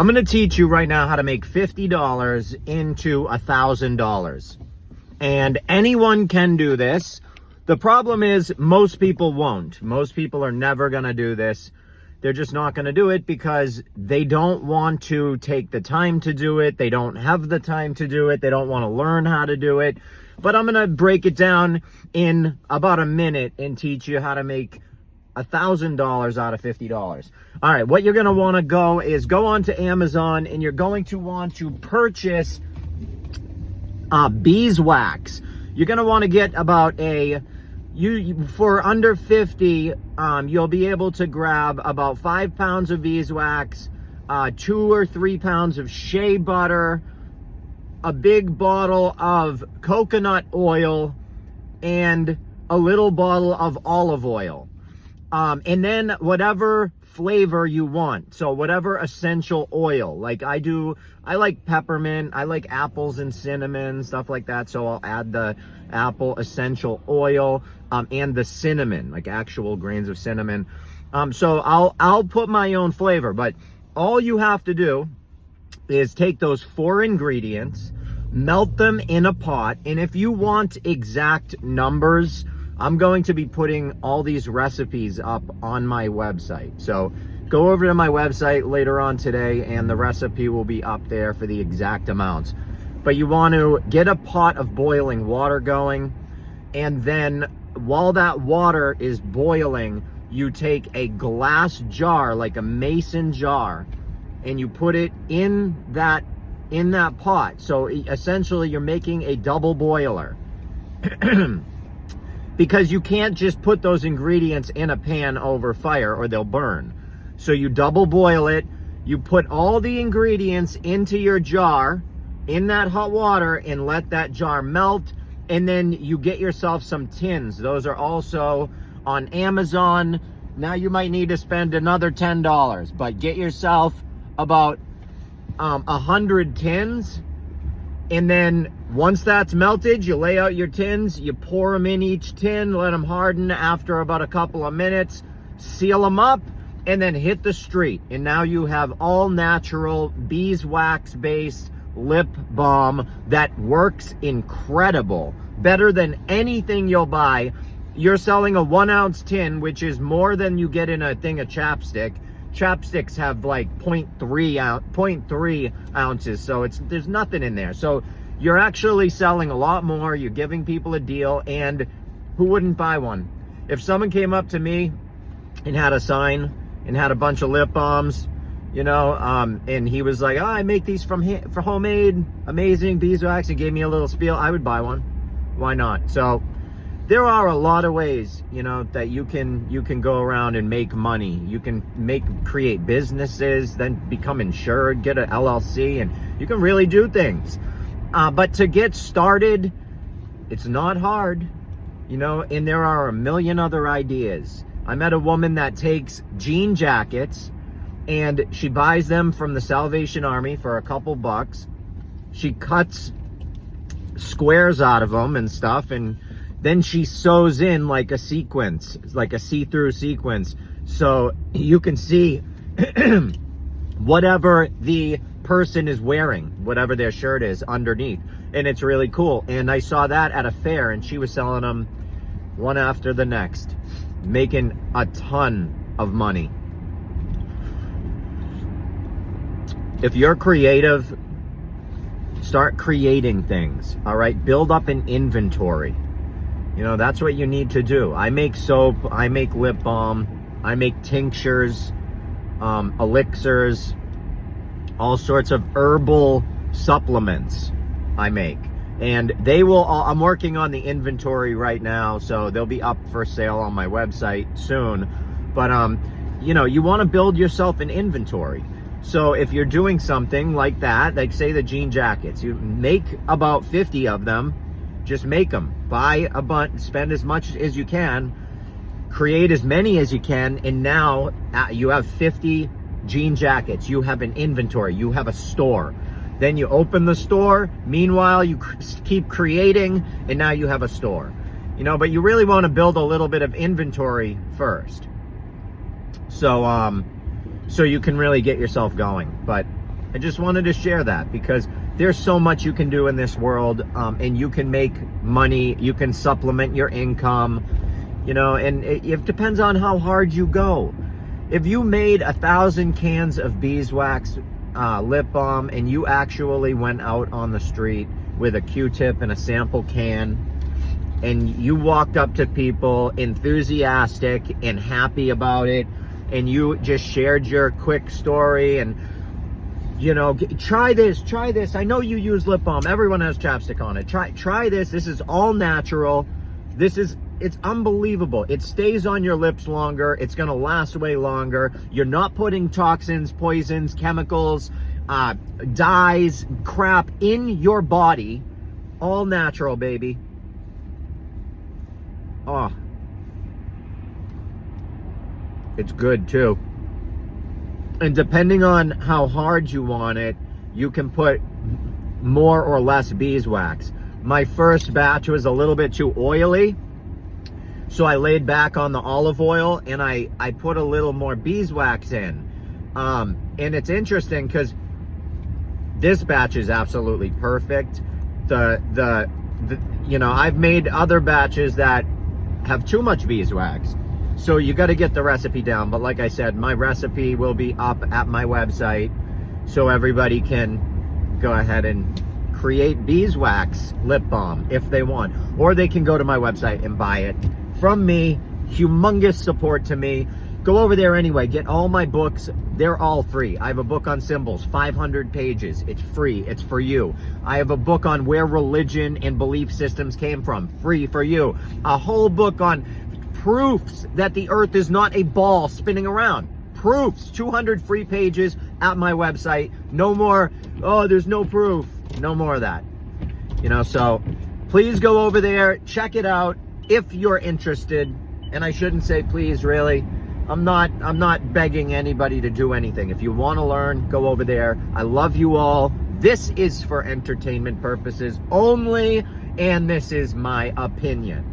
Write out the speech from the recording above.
I'm going to teach you right now how to make $50 into $1,000. And anyone can do this. The problem is most people won't. Most people are never going to do this. They're just not going to do it because they don't want to take the time to do it. They don't have the time to do it. They don't want to learn how to do it. But I'm going to break it down in about a minute and teach you how to make $1,000 out of $50. All right, what you're going to want to go onto Amazon, and you're going to want to purchase beeswax. You're going to want to get about for under 50, you'll be able to grab about 5 pounds of beeswax, 2 or 3 pounds of shea butter, a big bottle of coconut oil, and a little bottle of olive oil. And then whatever flavor you want. So whatever essential oil, like I like peppermint, I like apples and cinnamon, stuff like that. So I'll add the apple essential oil, and the cinnamon, like actual grains of cinnamon. So I'll put my own flavor, but all you have to do is take those 4 ingredients, melt them in a pot. And if you want exact numbers, I'm going to be putting all these recipes up on my website. So go over to my website later on today and the recipe will be up there for the exact amounts. But you want to get a pot of boiling water going, and then while that water is boiling, you take a glass jar, like a mason jar, and you put it in that pot. So essentially you're making a double boiler. Because you can't just put those ingredients in a pan over fire or they'll burn. So you double boil it, you put all the ingredients into your jar in that hot water and let that jar melt, and then you get yourself some tins. Those are also on Amazon. Now you might need to spend another $10, but get yourself about 100 tins. And then once that's melted, you lay out your tins, you pour them in each tin, let them harden after about a couple of minutes, seal them up, and then hit the street. And now you have all natural beeswax based lip balm that works incredible. Better than anything you'll buy. You're selling a 1 ounce tin, which is more than you get in a thing of chapstick. Chapsticks have like 0.3 ounces, so there's nothing in there. So you're actually selling a lot more. You're giving people a deal, and who wouldn't buy one? If someone came up to me and had a sign and had a bunch of lip balms, you know, and he was like, "Oh, I make these for homemade, amazing beeswax," and gave me a little spiel, I would buy one. Why not? So there are a lot of ways, you know, that you can go around and make money. You can create businesses, then become insured, get an LLC, and you can really do things. But to get started, it's not hard, you know, and there are a million other ideas. I met a woman that takes jean jackets and she buys them from the Salvation Army for a couple bucks. She cuts squares out of them and stuff, and then she sews in like a sequence, like a see-through sequence, so you can see whatever the person is wearing, whatever their shirt is underneath, and it's really cool. And I saw that at a fair, and she was selling them one after the next, making a ton of money. If you're creative, start creating things, all right? Build up an inventory. You know, that's what you need to do. I make soap, I make lip balm, I make tinctures, elixirs, all sorts of herbal supplements I make. And they will, I'm working on the inventory right now, so they'll be up for sale on my website soon. But, you know, you want to build yourself an inventory. So if you're doing something like that, like say the jean jackets, you make about 50 of them, just make them. Buy a bunch, spend as much as you can, create as many as you can, and now you have 50 jean jackets. You have an inventory, you have a store. Then you open the store, meanwhile you keep creating, and now you have a store. You know, but you really want to build a little bit of inventory first. So, so you can really get yourself going. But I just wanted to share that because there's so much you can do in this world, and you can make money, you can supplement your income, you know, and it depends on how hard you go. If you made 1,000 cans of beeswax lip balm and you actually went out on the street with a Q-tip and a sample can and you walked up to people enthusiastic and happy about it, and you just shared your quick story and, you know, try this. I know you use lip balm. Everyone has chapstick on it. Try this. This is all natural. It's unbelievable. It stays on your lips longer. It's going to last way longer. You're not putting toxins, poisons, chemicals, dyes, crap in your body. All natural, baby. Oh. It's good too. And depending on how hard you want it, you can put more or less beeswax. My first batch was a little bit too oily, so I laid back on the olive oil and I put a little more beeswax in. And it's interesting because this batch is absolutely perfect. You know, I've made other batches that have too much beeswax. So you got to get the recipe down. But like I said, my recipe will be up at my website so everybody can go ahead and create beeswax lip balm if they want. Or they can go to my website and buy it from me. Humongous support to me. Go over there anyway. Get all my books. They're all free. I have a book on symbols, 500 pages. It's free. It's for you. I have a book on where religion and belief systems came from. Free for you. A whole book on proofs that the earth is not a ball spinning around. Proofs. 200 free pages at my website. No more, oh, there's no proof. No more of that. You know, so please go over there. Check it out if you're interested. And I shouldn't say please, really. I'm not begging anybody to do anything. If you want to learn, go over there. I love you all. This is for entertainment purposes only, and this is my opinion.